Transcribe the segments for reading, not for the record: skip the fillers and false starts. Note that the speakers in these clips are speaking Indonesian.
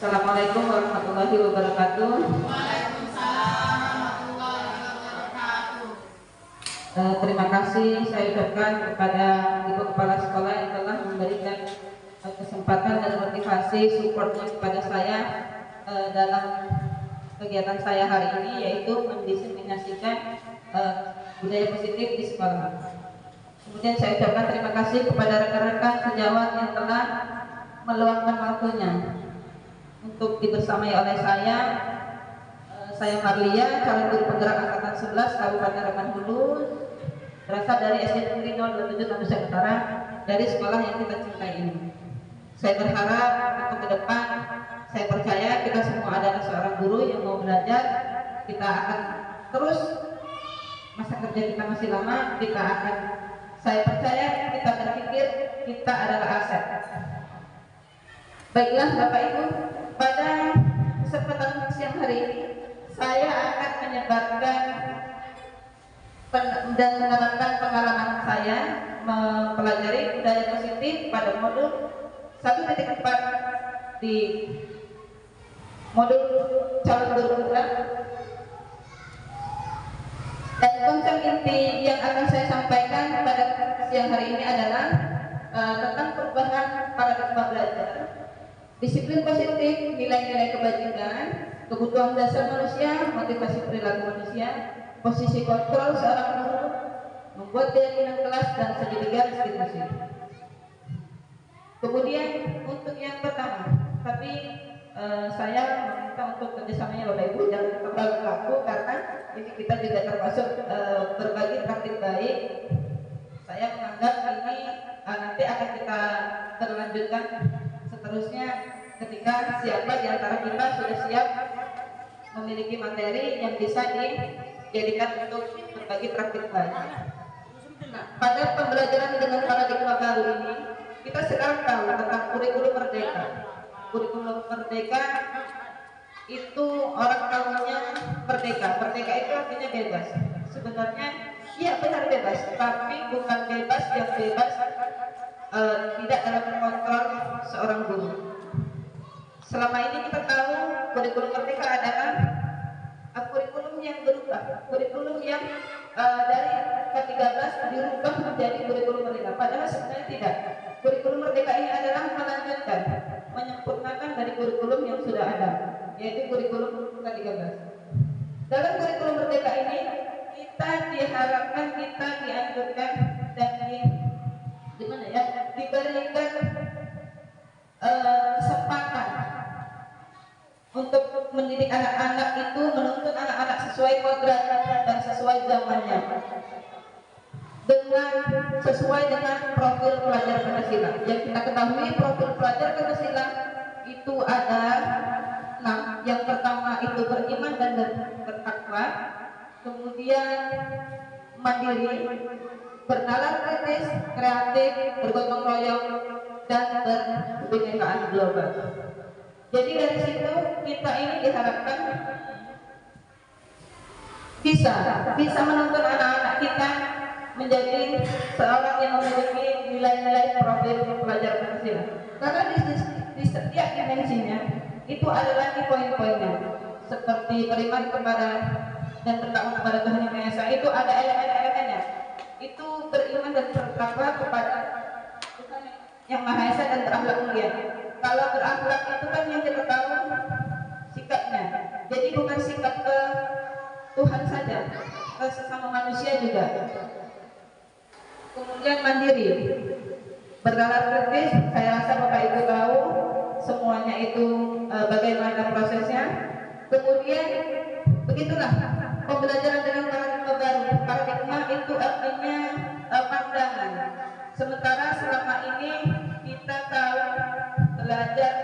Assalamualaikum warahmatullahi wabarakatuh. Waalaikumsalam warahmatullahi wabarakatuh. Terima kasih saya ucapkan kepada Ibu Kepala Sekolah yang telah memberikan kesempatan dan motivasi supportnya kepada saya dalam kegiatan saya hari ini, yaitu mendiseminasikan budaya positif di sekolah. Kemudian saya ucapkan terima kasih kepada rekan-rekan sejawat yang telah meluangkan waktunya untuk dibersamai oleh saya Marlia, calon guru penggerak angkatan 11 Kabupaten Rembang Hulu, berasal dari SD Negeri 027 Nusa Utara, dari sekolah yang kita cintai ini. Saya berharap untuk ke depan, saya percaya kita semua adalah seorang guru yang mau belajar. Kita akan terus, masa kerja kita masih lama, saya percaya kita berpikir kita adalah aset. Baiklah Bapak Ibu, pada kesempatan siang hari ini saya akan menyebarkan dan menerangkan pengalaman saya mempelajari budaya positif pada modul 1.4 di modul calon guru penggerak. Dan konsep inti yang akan saya sampaikan pada siang hari ini adalah tentang perubahan paradigma belajar, disiplin positif, nilai-nilai kebajikan, kebutuhan dasar manusia, motivasi perilaku manusia, posisi kontrol seorang guru, membuat keyakinan kelas, dan segitiga restitusi. Kemudian untuk yang pertama, tapi saya meminta untuk kerjasamanya Bapak Ibu jangan terlalu kaku, karena ini kita juga termasuk berbagi praktik baik. Saya menganggap ini nanti akan kita terlanjutkan seterusnya ketika siapa di antara kita sudah siap memiliki materi yang bisa dijadikan untuk berbagi praktik baik. Nah, pada pembelajaran dengan paradigma baru ini, kita sekarang tahu tentang kurikulum merdeka. Kurikulum merdeka itu orang tahunya merdeka. Merdeka itu artinya bebas. Sebenarnya iya benar bebas, tapi bukan bebas yang bebas tidak dalam kontrol seorang guru. Selama ini kita tahu kurikulum merdeka adalah kurikulum yang berubah, kurikulum yang dari ke-13 dirubah menjadi kurikulum merdeka. Padahal sebenarnya tidak. Kurikulum merdeka ini adalah melanjutkan, menyempurnakan dari kurikulum yang sudah ada, yaitu kurikulum ke-13. Dalam kurikulum merdeka ini kita diharapkan, kita dianjurkan dan diberikan kesempatan untuk mendidik anak-anak itu, menuntun anak-anak sesuai kodratnya dan sesuai zamannya, sesuai dengan profil pelajar Pancasila. Yang kita ketahui profil pelajar Pancasila itu ada 6. Yang pertama itu beriman dan bertakwa, kemudian mandiri, bernalar kritis, kreatif, bergotong royong, dan berkebinekaan global. Jadi dari situ kita ini diharapkan bisa menuntun anak-anak kita menjadi seorang yang memiliki nilai-nilai profil pelajar Pancasila. Karena di setiap dimensinya itu ada lagi poin-poinnya, seperti beriman kepada dan bertakwa kepada Tuhan Yang Maha Esa, itu ada elemen-elemennya. Itu beriman dan bertakwa kepada Tuhan Yang Maha Esa dan berakhlak mulia. Kalau berakhlak itu kan yang kita tahu sikapnya. Jadi bukan sikap ke Tuhan saja, ke sesama manusia juga. Kemudian mandiri, bernalar kritis. Saya rasa Bapak Ibu tahu semuanya itu bagaimana prosesnya. Kemudian begitulah pembelajaran dengan paradigma baru. Paradigma itu artinya pandangan. Sementara selama ini kita tahu belajar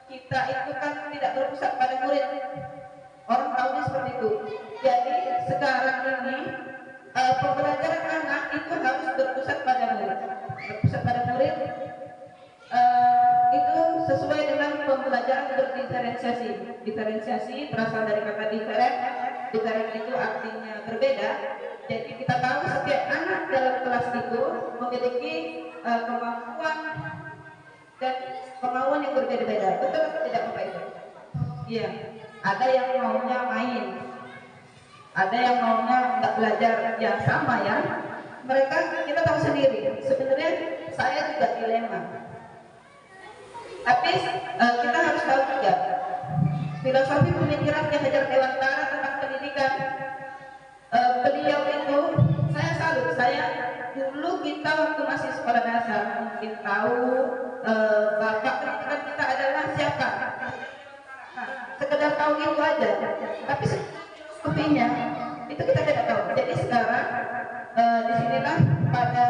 kita itu kan tidak berpusat pada murid. Orang tahunya seperti itu. Jadi sekarang ini pembelajaran anak itu harus berpusat pada murid. Berpusat pada murid itu sesuai dengan pembelajaran berdiferensiasi. Diferensiasi berasal dari kata diferent. Diferent itu artinya berbeda. Jadi kita tahu setiap anak dalam kelas itu memiliki kemampuan dan kemauan yang berbeda-beda. Betul atau tidak Bapak Iya, ada yang maunya main, ada yang maunya nggak belajar, ya sama ya. Mereka kita tahu sendiri. Sebenarnya saya juga dilema. Tapi kita harus tahu juga filosofi pemikiran Ki Hajar Dewantara tentang pendidikan. Beliau itu saya salut. Saya dulu kita waktu masih sekolah dasar mungkin tahu bapak pendidikan kita adalah siapa. Sekedar tahu itu aja. Tapi sepinya itu kita tidak tahu. Jadi sekarang disinilah pada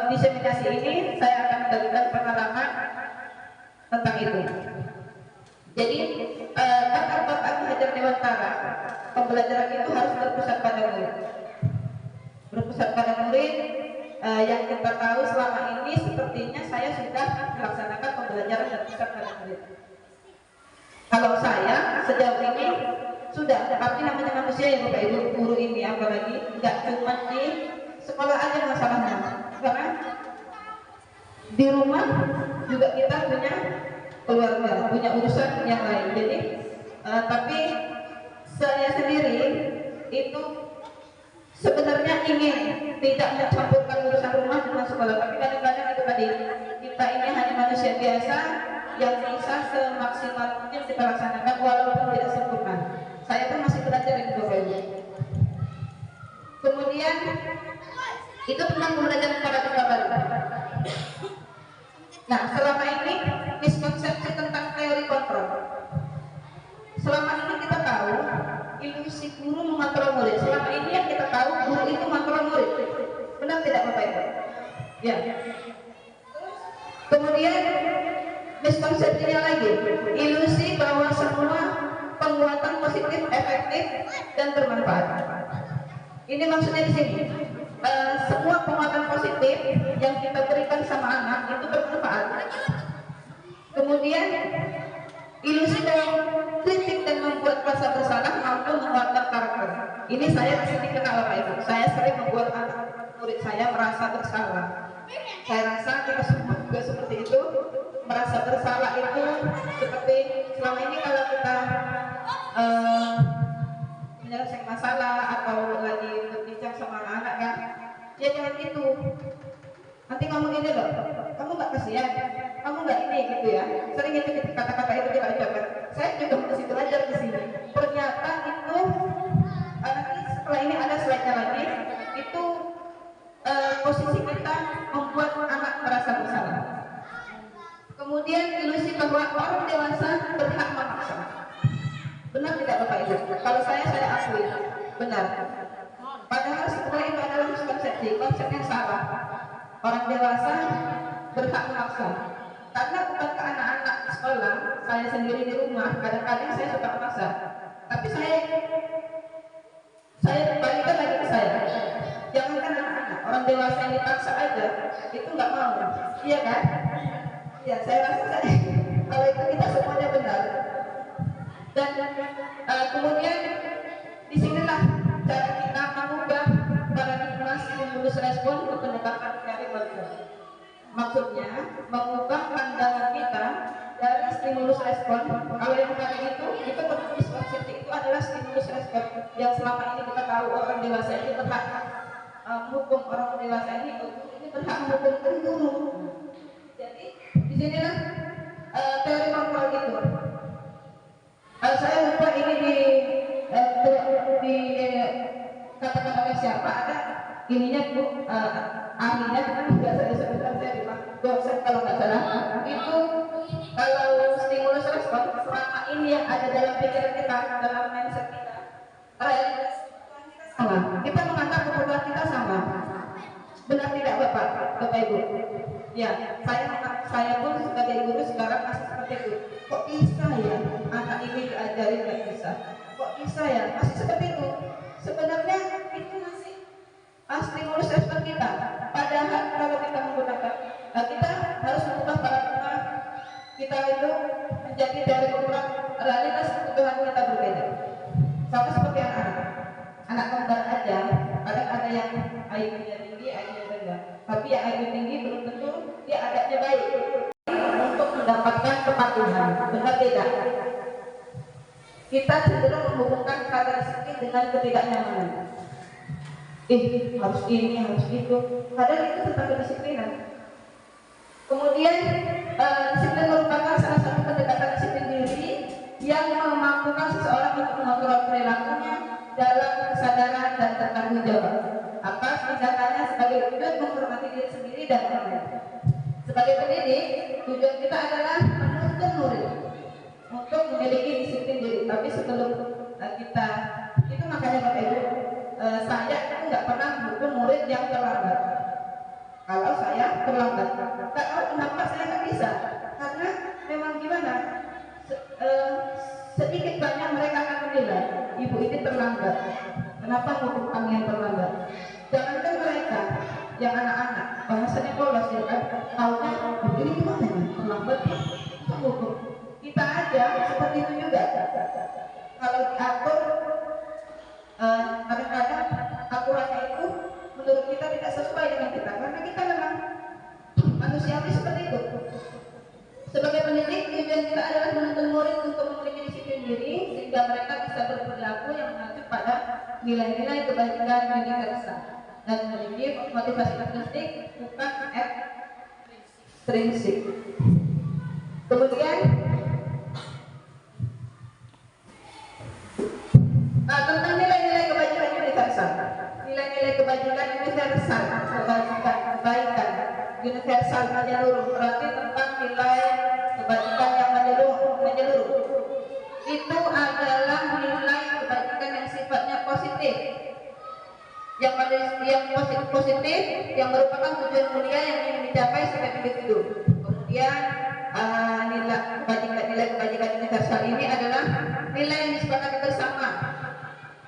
diseminasi ini saya akan membagikan pengalaman tentang itu. Jadi kata Bapak Ki Hajar Dewantara, pembelajaran itu harus berpusat pada murid. Berpusat pada murid, yang kita tahu selama ini sepertinya saya sudah melaksanakan pembelajaran berpusat pada murid. Kalau saya sejauh ini sudah, tapi namanya manusia ya Bapak Ibu, guru ini apalagi nggak cuma di sekolah aja masalahnya, karena di rumah juga kita punya keluarga, punya urusan yang lain. Jadi tapi saya sendiri itu sebenarnya ingin tidak mencampurkan urusan rumah dengan sekolah, tapi kadang-kadang itu tadi kita ini hanya manusia biasa yang bisa semaksimal mungkin kita laksanakan walaupun tidak sempurna. Saya pun masih belajar ini Bapak Ibu. Kemudian itu tentang pembelajaran paradigma baru. Nah, selama ini miskonsepsi tentang teori kontrol. Selama ini kita tahu ilusi guru mengontrol murid. Selama ini yang kita tahu guru itu mengontrol murid. Benar tidak Bapak Ibu? Ya. Kemudian miskonsepsinya lagi, ilusi bahwa semua penguatan positif efektif dan bermanfaat. Ini maksudnya di sini. Semua penguatan positif yang kita berikan sama anak itu bermanfaat. Kemudian ilusi dalam kritik dan membuat rasa bersalah mampu menguatkan karakter. Ini saya di sini kenal Bapak Ibu. Saya sering membuat anak murid saya merasa bersalah. Saya rasa kita semua juga seperti itu. Merasa bersalah itu seperti selama ini kalau kita menyelesaikan masalah atau lagi berbincang sama anak-anak kan, ya jangan gitu. Nanti kamu gini loh, kamu nggak kasihan, kamu nggak ini gitu ya. Sering itu kata-kata itu kita ucapkan. Saya juga masih belajar di sini. Ternyata itu nanti setelah ini ada slide-nya lagi. Itu posisi kita membuat anak merasa bersalah. Kemudian ilusi bahwa orang dewasa berhak memaksa. Benar tidak Bapak Ibu? Kalau saya akui benar. Padahal sebenarnya itu adalah konsep yang salah. Orang dewasa berhak memaksa. Karena bukan ke anak-anak di sekolah, saya sendiri di rumah, kadang-kadang saya suka memaksa. Tapi saya balikan lagi ke saya. Jangankan anak-anak, orang dewasa yang dipaksa aja itu nggak mau, iya kan? Ya, saya rasa kalau itu kita semuanya benar. Dan kemudian disinilah cara kita mengubah paradigma stimulus respon ke pendekatan teori kontrol. Maksudnya mengubah pandangan kita dari stimulus respon. Kalau yang tadi itu miskonsepsi itu adalah stimulus respon yang selama ini kita tahu orang dewasa ini berhak menghukum orang dewasa ini berhak menghukum guru. Jadi disinilah teori kontrol itu. Saya lupa ini katakan oleh siapa, ada ininya Bu, ahlinya nggak saya sebutkan, saya lupa, dosen kalau nggak salah. Itu kalau stimulus respon selama ini yang ada dalam pikiran kita, dalam mindset kita, realitas sama. Kita menganggap kebutuhan kita sama. Benar tidak Bapak Ibu? Ya, saya pun sebagai guru sekarang masih seperti itu. Kok bisa ya anak ini diajarin nggak bisa? Kok bisa ya masih seperti itu? Sebenarnya itu masih stimulus respon kita. Padahal kalau kita menggunakan, kita harus mengubah paradigma kita itu menjadi dari ukuran realitas kebutuhan kita berbeda. Sama seperti anak kembar aja, kadang ada yang IQ-nya tinggi, IQ-nya rendah. Tapi yang IQ tinggi belum tentu dia adabnya baik untuk mendapat mengedepankan kepatuhan. Benar tidak? Kita cenderung menghubungkan kata disiplin dengan ketidaknyamanan. Harus ini, harus itu. Padahal itu tentang kedisiplinan. Kemudian disiplin merupakan salah satu pendekatan disiplin diri yang memampukan seseorang untuk mengontrol perilakunya dalam kesadaran dan bertanggung jawab atas tindakannya sebagai wujud menghormati diri sendiri dan orang lain. Sebagai pendidik, tujuan kita adalah menuntun murid untuk memiliki disiplin diri. Tapi sebelum kita itu, makanya Bapak Ibu, saya itu nggak pernah mendukung murid yang terlambat. Kalau saya terlambat, nggak tahu kenapa saya nggak bisa. Karena memang gimana? Sedikit banyak mereka akan menilai ibu ini terlambat. Kenapa ngukur kami yang terlambat? Jangankan mereka, yang anak-anak, bahasanya polos ya kan? Tahunya ini gimana ya? Terlambat ya? Ngukur. Kita aja seperti itu juga. Kalau diatur, kadang-kadang aturannya itu menurut kita tidak sesuai dengan kita, karena kita memang manusiawi seperti itu. Sebagai pendidik, tujuan kita adalah menuntun murid untuk memiliki disiplin diri sehingga mereka bisa berperilaku yang mengacu pada nilai-nilai kebaikan universal dan memiliki motivasi intrinsik bukan ekstrinsik. Kemudian tentang nilai-nilai kebajikan universal. Nilai-nilai kebajikan universal, kebaikan universal menyeluruh, berarti tentang nilai kebajikan yang menyeluruh. Itu adalah nilai kebajikan yang sifatnya positif, yang positif, yang merupakan tujuan mulia yang ingin dicapai sebagai individu. Kemudian nilai kebajikan universal ini adalah nilai yang disepakati bersama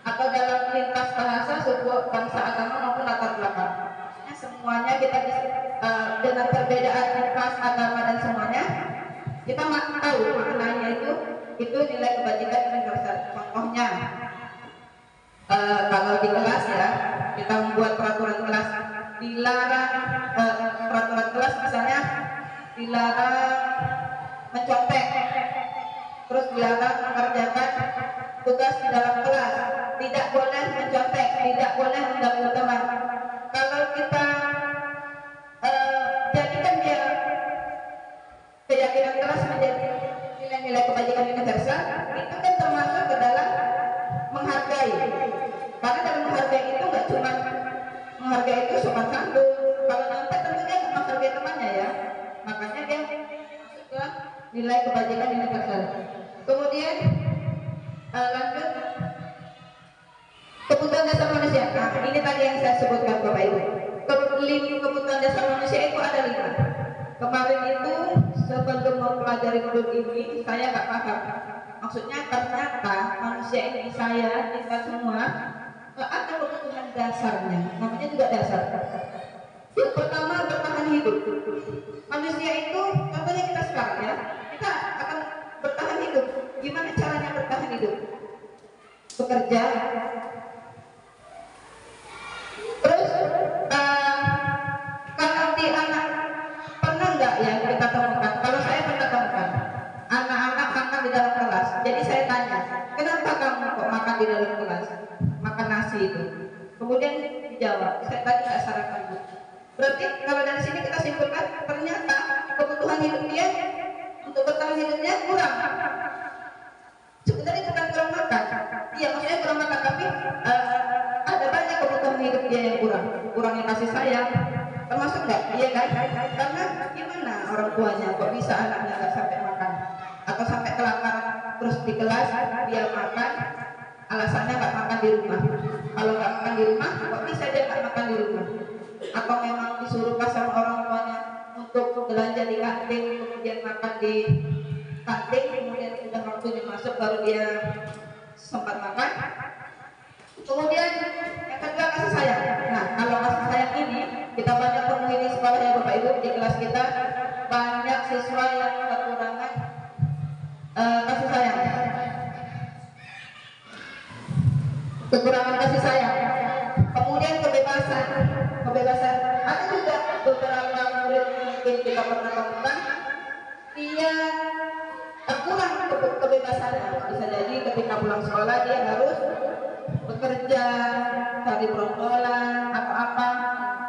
atau dalam lintas bahasa, suku, bangsa, agama maupun latar belakang. Semuanya kita bisa dengan perbedaan ras, agama dan semuanya kita tahu maknanya itu nilai kebajikan universal. Contohnya kalau di kelas ya, kita membuat peraturan kelas, dilarang peraturan kelas misalnya dilarang mencontek, terus dilarang mengerjakan tugas di dalam kelas, tidak boleh mencontek, tidak boleh mengganggu teman. Kalau kita jadikan dia keyakinan kelas menjadi nilai-nilai kebajikan universal, itu kan termasuk ke dalam menghargai. Karena dalam menghargai itu nggak cuma menghargai itu sopan santun. Kalau nyontek tentunya nggak menghargai temannya ya. Makanya dia masuk ke nilai kebajikan universal. Kemudian lanjut, kebutuhan dasar manusia. Nah, ini tadi yang saya sebutkan Bapak Ibu. Kebutuhan dasar manusia itu ada 5. Kemarin itu sebelum mempelajari modul ini saya nggak paham. Maksudnya ternyata manusia ini, saya, kita semua ada kebutuhan dasarnya. Namanya juga dasar. Yang pertama, bertahan hidup. Manusia itu, contohnya kita sekarang ya, kita akan bertahan hidup. Gimana caranya bertahan hidup? Bekerja. Terus kalau di anak, pernah nggak ya kita temukan? Kalau saya pernah temukan anak-anak makan di dalam kelas. Jadi saya tanya, kenapa kamu kok makan di dalam kelas? Makan nasi itu. Kemudian dijawab, saya tadi nggak sarapan. Berarti kalau dari sini kita simpulkan, ternyata kebutuhan hidup dia untuk bertahan hidupnya kurang. Sebenarnya bukan kurang makan, iya maksudnya kurang makan, tapi ada banyak kebutuhan hidup dia yang kurangnya kasih sayang, termasuk nggak? Iya kan? Karena gimana orang tuanya kok bisa anaknya nggak sampai makan atau sampai kelaparan, terus di kelas dia makan, alasannya nggak makan di rumah. Kalau nggak makan di rumah, kok bisa dia nggak makan di rumah? Atau memang disuruh sama orang tuanya untuk belanja di kantin, kemudian makan di kantin, kemudian udah waktunya masuk baru dia sempat makan. Kemudian yang kedua, kasih sayang. Nah, kalau kasih sayang ini kita banyak temui di sekolah ya Bapak Ibu, di kelas kita banyak siswa yang kekurangan kasih sayang, kekurangan kasih sayang. Kemudian kebebasan. Ada juga beberapa murid yang mungkin kita pernah temukan, dia kebebasannya. Bisa jadi ketika pulang sekolah dia harus bekerja, cari brontolan atau apa.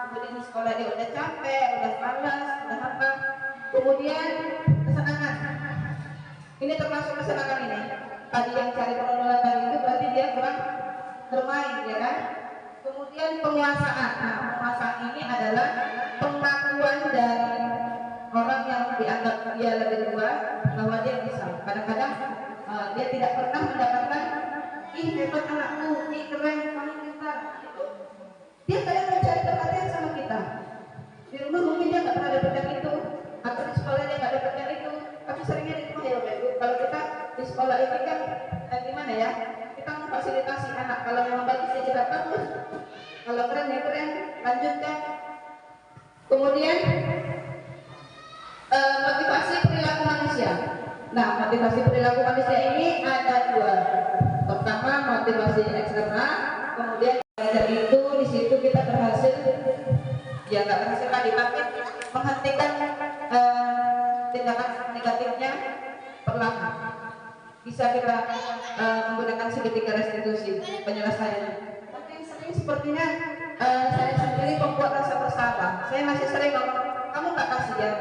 Kemudian di sekolah dia udah capek, udah malas, udah apa. Kemudian kesenangan. Ini termasuk kesenangan ini. Tadi yang cari brontolan tadi itu berarti dia kurang bermain, ya kan? Kemudian penguasaan. Nah, penguasaan ini adalah pengakuan dari orang yang dianggap dia lebih tua bahwa dia bisa. Kadang-kadang dia tidak pernah mendapatkan ih hebat anakku, ih keren, kamu pintar. Dia kadang mencari perhatian sama kita. Di rumah mungkin dia nggak pernah dapatkan itu, atau di sekolah dia nggak dapatkan itu. Tapi seringnya di rumah ya Bapak. Kalau kita di sekolah ini kan gimana ya? Kita memfasilitasi anak. Kalau memang bagus ya kita bagus. Kalau keren ya keren, lanjutkan. Kemudian motivasi perilaku manusia. Nah, motivasi perilaku manusia ini ada dua. Pertama, motivasi eksternal. Kemudian belajar itu di situ kita berhasil, ya nggak berhasil tadi, tapi menghentikan tindakan negatifnya perlahan. Bisa kita menggunakan segitiga restitusi penyelesaian. Tapi sering sepertinya saya sendiri membuat rasa bersalah. Saya masih sering ngomong, kamu nggak kasihan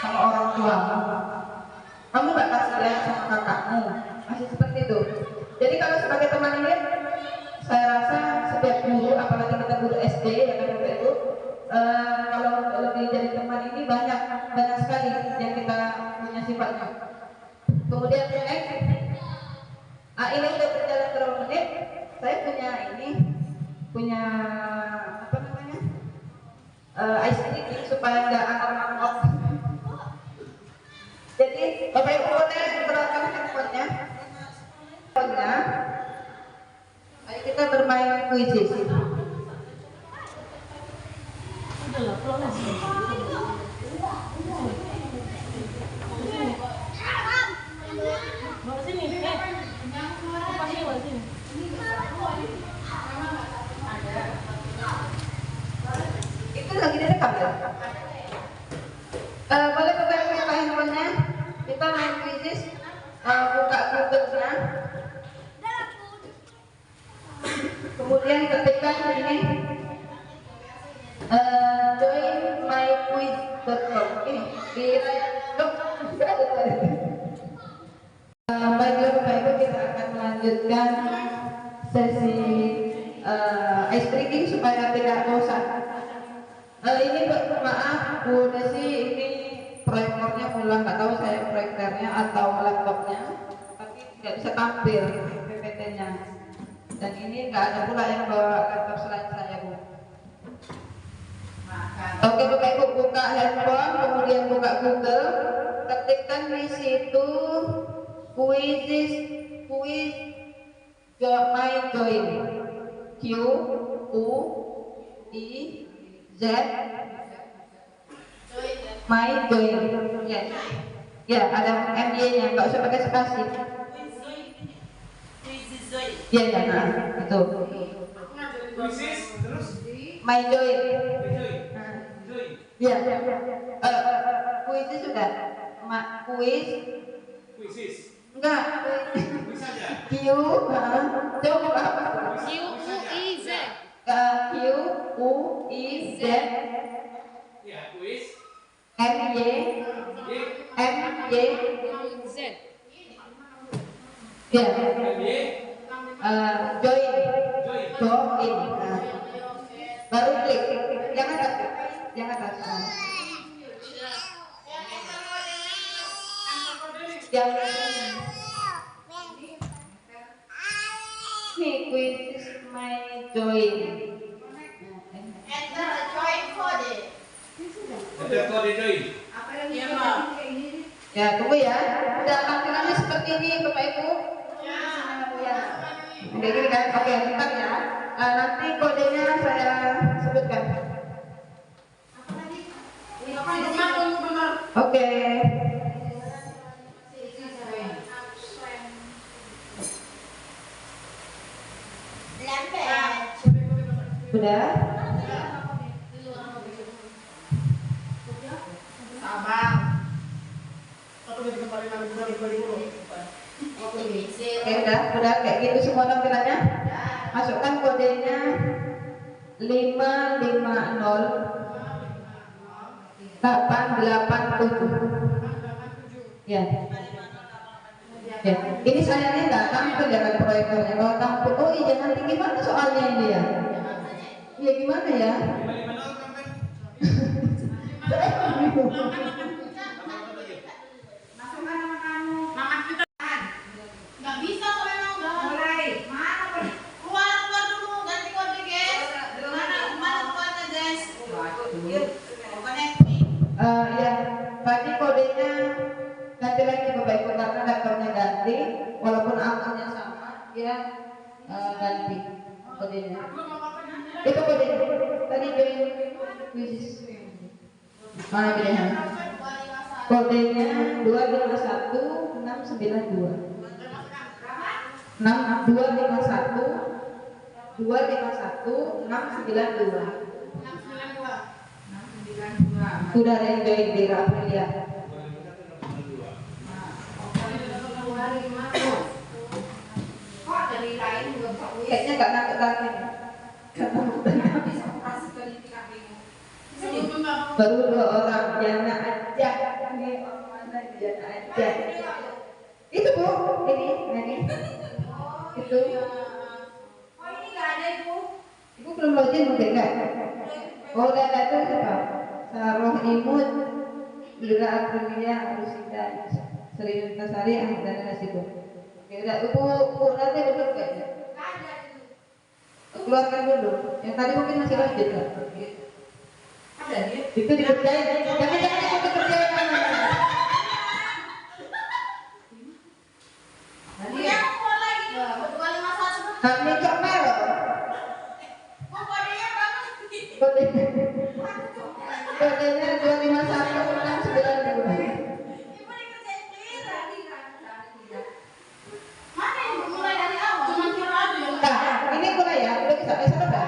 sama orang tua, kamu nggak kasihan sama kakakmu, masih seperti itu. Jadi kalau sebagai teman ini, saya rasa setiap guru, apalagi kita guru SD ya kan Bapak Ibu, kalau lebih jadi teman ini banyak sekali yang kita punya sifatnya. Kemudian next, ini udah berjalan berapa menit, saya punya apa namanya, ice cream supaya nggak angok-angok. Jadi Bapak Ibu boleh berangkat handphonenya. Ayo kita bermain kuisis. Itu lagi direkam ya? Boleh Bapak Ibu buka handphonenya. Kita main kuisis. Buka Google-nya. Kemudian ketikkan ini joinmyquiz.com. Ini di baiklah Bapak Ibu, kita akan melanjutkan sesi ice breaking supaya tidak bosan. Ini maaf Bu Desi, ini proyektornya pulang, nggak tahu saya proyektornya atau laptopnya, tapi nggak bisa tampil PPT-nya. Dan ini nggak ada pula yang bawa laptop selain saya Bu. Oke Bapak Ibu, buka handphone, kemudian buka Google, ketikkan di situ quiz my join, QUIZ my join. Ya ada MY-nya, nggak usah pakai spasi. Ya, nah, itu. My join. Ya. Kuis sudah. Kuis. Enggak. Q. Coba apa? QUIZ. QUIZ. Ya, kuis. MY Z. Ya. Join. Nah. Baru klik. Yang atas. Nih quiz my join. Enter join code. Enter kode join. Iya, Mbak. Ya, tunggu ya. Udah tampilannya seperti ini Bapak Ibu. Ya. Oke, gini kan? Oke, bentar ya. Nanti kodenya saya sebutkan. Oke. Sudah? Sabang. Oke, udah kayak gitu semua tampilannya. Masukkan kodenya 550-887. Ya. Ya. Ini sayangnya nggak tampil ya kan proyektornya. Kalau tampil, oh iya nanti gimana soalnya ini ya? Iya gimana ya? Nggak bisa kok memang udah mulai. Mana keluar dulu ganti kode guys. Mana keluarnya guys? Connecting. Ya, tadi kodenya ganti lagi Bapak Ibu karena daftarnya ganti, walaupun akunnya sama, dia ganti kodenya. Itu kodenya. Tadi join bisnis. Mana bedanya? Kodenya 251692. 69251 sudah ada yang join di Aprilia. Kayaknya nggak nangkep lagi. Baru 2 orang, Jana aja. Ini orang mana Jana aja. Itu Bu, ini. Itu. Oh ini nggak ada ibu. Ibu belum login mungkin nggak? Oh udah ada itu siapa? Saroh Imut, Ira Aprilia, Rusida, Sri Nurtasari, Ahmad dan Nasibu. Oke udah, Ibu nanti betul kayaknya. Keluarkan dulu. Yang tadi mungkin masih lanjut kan? Ada dia. Itu dikerjain. Jangan ikut kerjain mana. Punya aku keluar lagi. 251. Kami kok merah. Mau kodenya berapa? Kodenya 251692. Ibu dikerjain sendiri. Mana yang mulai dari awal? Cuma kira aja yang Nah, ini mulai ya, udah bisa udah.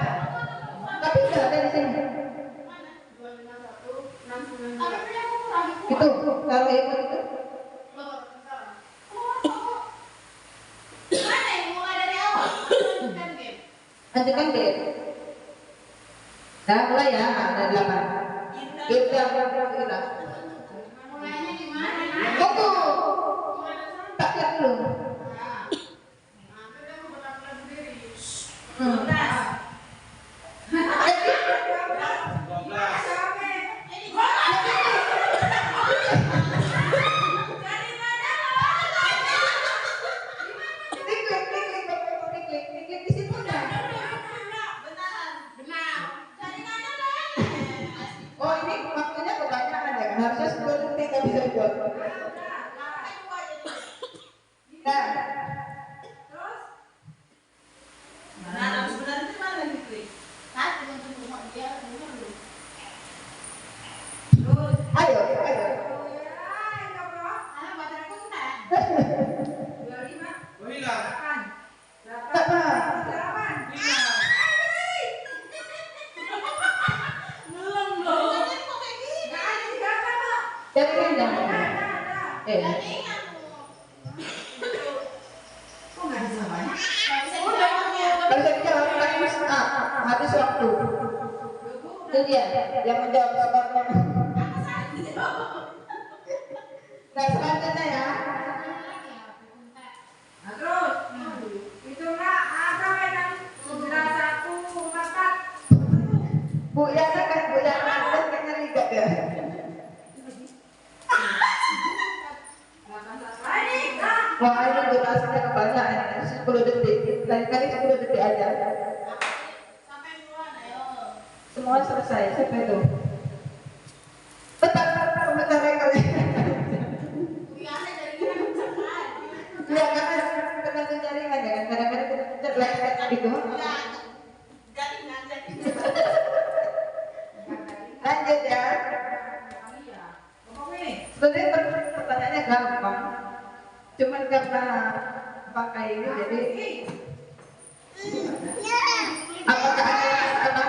Tapi udah ada di sini. Tapi punya aku kurang. Itu, kalau itu. Mana yang mulai dari awal? Lanjutkan game. Lanjutkan deh. Nah, mulai ya, ada 8. Kita bergerak. Mulainya di mana? Tunggu. Tak lihat dulu. Klik di situ dah. Oh, ini waktunya kebanyakan ya kan? Harusnya 10 detik kan bisa dibuat. Nah, ayo. Jaringan jangan. Kalau saya jawab times habis waktu. Itu dia yang menjawab skornya. Nah, selanjutnya ya. Terus, itulah apa yang 9144. Bu Yana kan Bu Yana kan kayaknya liga ya. Wah, ini durasinya kebanyakan 10 detik. Kali 10 detik aja. Sampai duluan, ayo. Semua selesai. Siapa itu? Tetap komentar kali. Biasa dari kita cepat. Ya karena tergantung jaringan ya kan. Kadang-kadang kita pencet like gitu. Lanjut ya. Sebenarnya pertanyaannya gampang. Cuman karena pakai ini jadi apakah ada yang salah?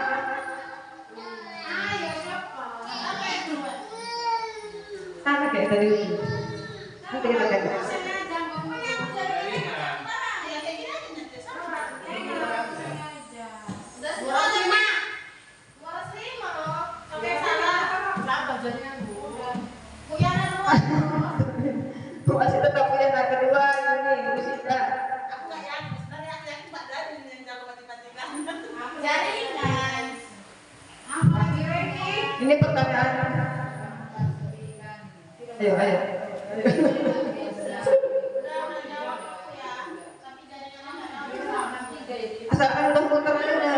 Ayo, siapa? Apa yang duluan? Sama kayak tadi itu. Nanti kita ganti. Sengaja ngomongnya aku jadi ini. Ya kayak gini aja nanti sama. Sengaja. Udah 205 loh. Oke salah. Berapa jadinya? Punya dua. Masih tetap punya anak kedua ini, Musika. Aku nggak yakin. Sebenarnya aku yakin Pak Dari yang jago matematika. Jaringan. Apa lagi Reki? Ini pertanyaan. Ayo, ayo. Asalkan udah putar aja udah.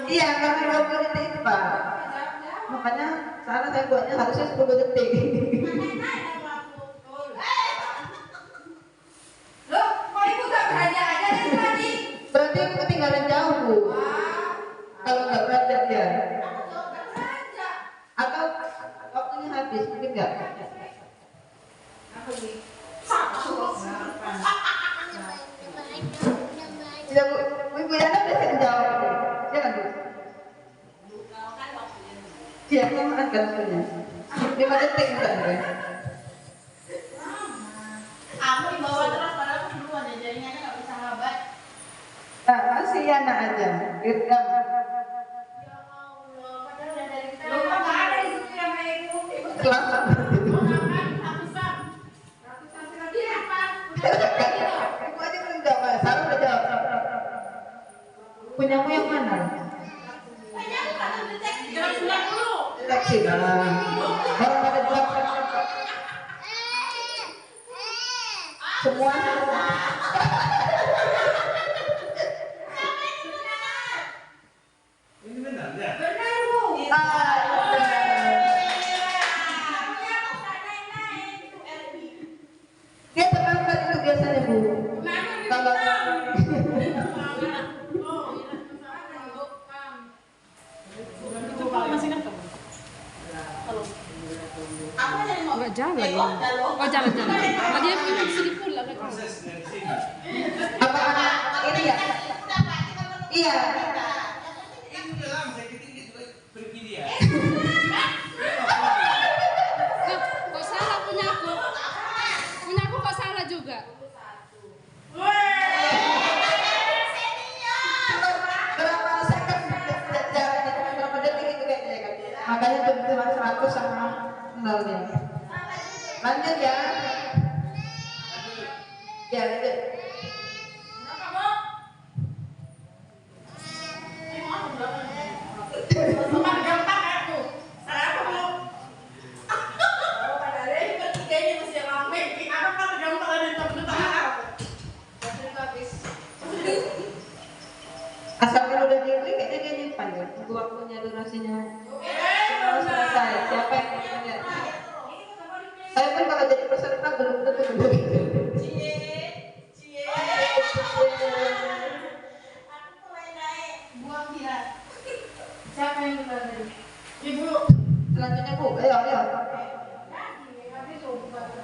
Iya, karena 20 detik itu Pak. Makanya sekarang saya buatnya harusnya 10 detik. Loh, kok ibu gak belajar aja dari tadi? Berarti aku ketinggalan jauh Bu. Kalau nggak belajar ya. Atau waktunya habis, mungkin nggak? Ya Bu, Ibu Yana bisa jawab. Jangan Bu. Iya, kamu angkat waktunya. 5 detik misalnya. Aku dibawa terus padahal aku duluan ya, jaringannya nggak bisa ngabat. Nah, masih Yana aja. Irgam. Ya Allah, padahal udah dari kita. Lupa nggak ada di situ yang kayak itu. Kelas. Ratusan lebih apa? Udah gitu. Ibu aja belum jawab. Sarah udah jawab. Punyamu yang mana? Banyak kan ngecek jam 90. Deteksi lah. Orang ada jawab. Semua. Ini benar ya? Benar Bu. Dia tenang kan itu biasanya Bu. Tanggal Nggak jalan ya? Oh jalan-jalan. Oh dia punya sini pula kan? Proses dari sini. apa ini ya? Iya. Ini udah lama saya ketinggi juga pergi dia. Kok salah punya aku? Punya aku kok salah juga? Berapa second jarak itu berapa detik itu kayaknya kan? Makanya kebetulan 100 sama 0 nya. Lanjut ya. Ya lanjut. Asalkan udah diklik kayaknya dia nyimpan ya. Tunggu waktunya durasinya. Semua selesai. Siapa yang nanya? Saya pun kalau jadi peserta belum tentu begitu. Siapa yang duluan tadi? Ibu. Selanjutnya Bu, ayo ayo.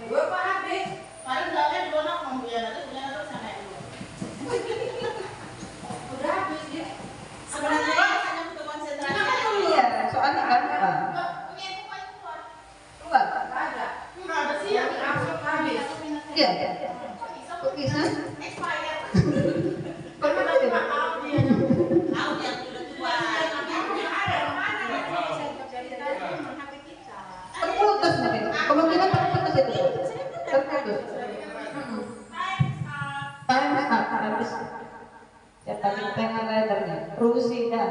Gue Pak habis. Paling belakangnya duluan aku mau Buyana terus sama ibu. Udah habis dia. Sebenarnya hanya butuh konsentrasi. Iya, soalnya kan Pak. Punya ibu Pak keluar. Keluar. Enggak ada sih yang langsung habis. Iya. Kok bisa? Expired. Kok mana itu? Tahu dia yang udah tua. Terputus mungkin. Kemungkinan terputus itu. Terputus. Time up habis. Ya tadi tengah leadernya. Rusia.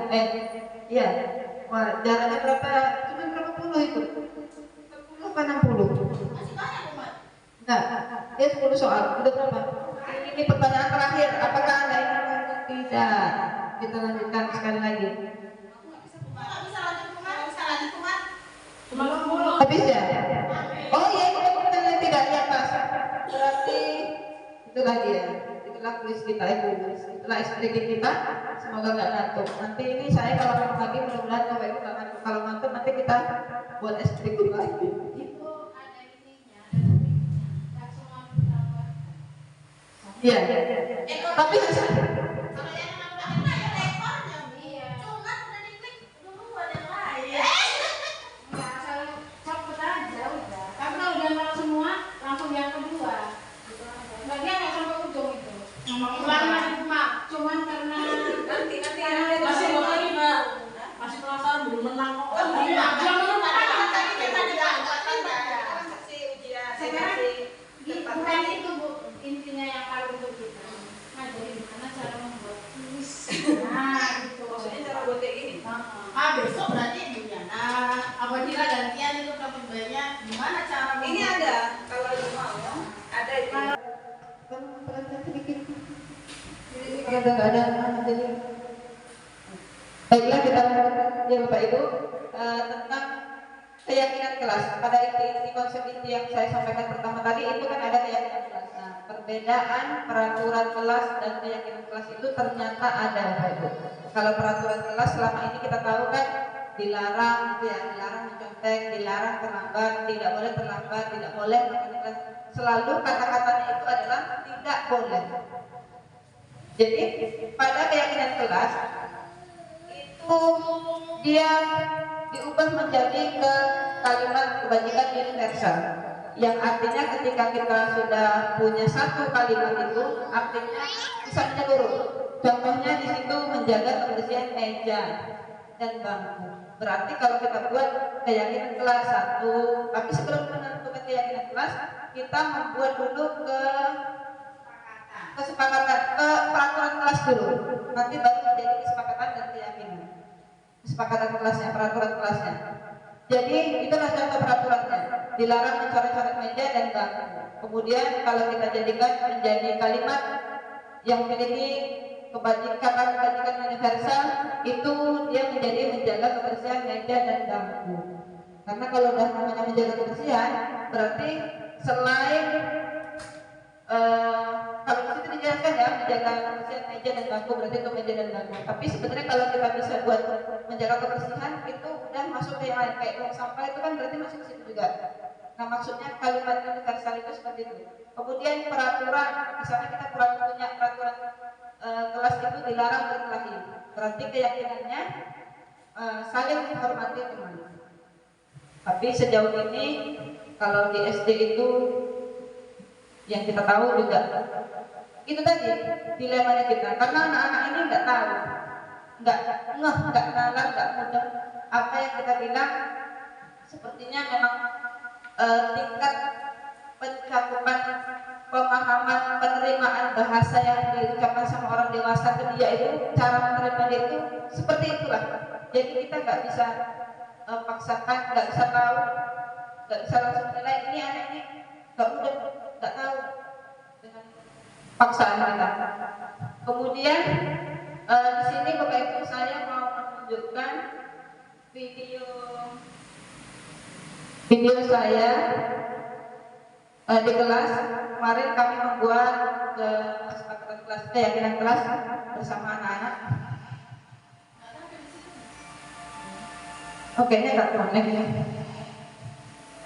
Iya. Wah, jaraknya berapa? Cuma berapa puluh itu? 40 apa 60? Masih banyak umat. Nah, dia 10 soal. Udah berapa? Ini pertanyaan terakhir. Apakah Anda ingin mengikuti? Tidak. Kita lanjutkan sekali lagi. Nggak bisa lanjut umat. Cuma 60. Habis ya? Oh iya, itu pertanyaan tidak ya pas. Berarti itu lagi ya. Itulah kuis kita itu. Itulah SPG kita. Semoga nggak ngantuk. Nanti ini saya kalau mau lagi mudah-mudahan Bapak Ibu nggak ngantuk. Kalau ngantuk nanti kita buat SPG lagi. Itu ada ininya, ada semua ditambah. Iya. Tapi Kalau yang nambah ya rekornya. Iya. Cuma udah diklik dulu ada yang lain. Besok berarti Juliana. Apabila gantian itu kamu bayarnya gimana cara? Ini ada, kalau ada mau ada itu. Ada nggak ada jadi. Baiklah kita ya Bapak Ibu tentang keyakinan kelas. Pada inti konsep inti yang saya sampaikan pertama tadi itu kan ada keyakinan kelas. Nah, perbedaan peraturan kelas dan keyakinan kelas itu ternyata ada Bapak Ibu. Kalau peraturan kelas selama ini kita tahu kan dilarang gitu ya, dilarang mencontek, dilarang terlambat, tidak boleh terlambat, tidak boleh melakukan. Selalu kata-katanya itu adalah tidak boleh. Jadi pada keyakinan kelas itu dia diubah menjadi ke kalimat kebajikan universal, yang artinya ketika kita sudah punya satu kalimat itu artinya bisa menyeluruh. Contohnya di situ menjaga kebersihan meja dan bangku. Berarti kalau kita buat keyakinan kelas satu, tapi sebelum menentukan keyakinan kelas kita membuat dulu kesepakatan ke peraturan kelas dulu, nanti baru menjadi kesepakatan dan keyakinan. Kesepakatan kelasnya, peraturan kelasnya. Jadi itulah contoh peraturannya. Dilarang mencoret-coret meja dan bangku. Kemudian kalau kita jadikan menjadi kalimat yang memiliki kebajikan universal, itu dia menjadi menjaga kebersihan meja dan bangku. Karena kalau udah namanya menjaga kebersihan, berarti selain kalau di situ dijelaskan ya menjaga kebersihan meja dan bangku, berarti itu meja dan bangku. Tapi sebenarnya kalau kita bisa buat menjaga kebersihan itu udah masuk ke yang lain, kayak buang sampah itu kan berarti masuk ke situ juga. Nah maksudnya kalimat universal itu seperti itu. Kemudian peraturan, misalnya kita kurang punya peraturan kelas itu dilarang berkelahi, berarti keyakinannya saling menghormati teman. Tapi sejauh ini kalau di SD itu yang kita tahu juga itu tadi dilemanya kita, karena anak-anak ini nggak tahu, nggak nalar, nggak mudah apa yang kita bilang. Sepertinya memang tingkat pencakupan, pemahaman, penerimaan bahasa yang diucapkan sama orang dewasa ke dia itu, cara menerima dia itu seperti itulah. Jadi kita nggak bisa paksakan, nggak bisa tahu, nggak bisa langsung menilai ini anak ini nggak mudah, nggak tahu dengan paksaan kita. Kemudian di sini Bapak Ibu saya mau menunjukkan video saya di kelas. Kemarin kami membuat kesepakatan kelas, keyakinan kelas bersama anak-anak. Oke, ini nggak connect ya.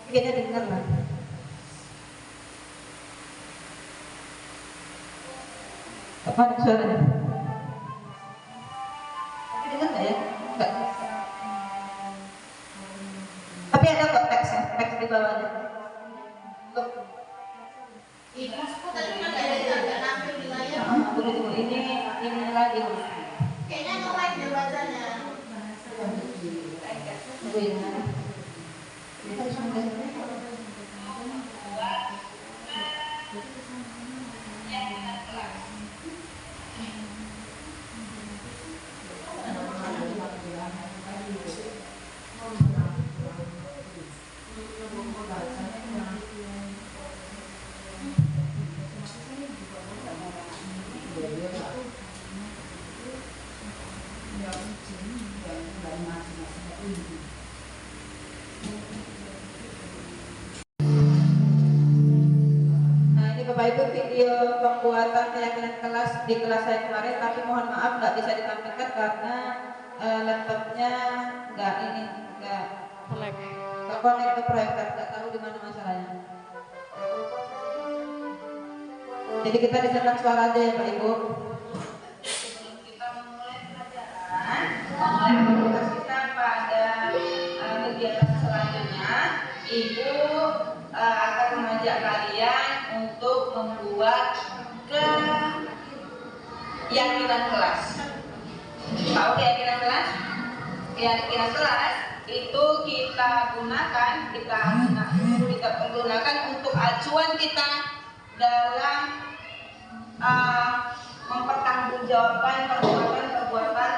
Kayaknya dengar lah. Apa ada suaranya? Tapi dengar nggak ya? Enggak. Tapi ada kok teksnya, teks di bawahnya. Ibu tadi kan ada nampil di layar. Tunggu, ini lagi. Kayaknya nge-like dia bacanya. Tunggu ya. Bapak Ibu video pembuatan keyakinan kelas di kelas saya kemarin, tapi mohon maaf nggak bisa ditampilkan karena laptopnya nggak connect ke proyektor, nggak tahu di mana masalahnya. Jadi kita dengarkan suara aja ya Pak Ibu. Sebelum kita memulai pelajaran, kita pada kegiatan selanjutnya, Ibu akan mengajak kalian untuk membuat keyakinan kelas. Tahu keyakinan kelas? Keyakinan kelas itu kita gunakan untuk acuan kita dalam mempertanggungjawabkan perbuatan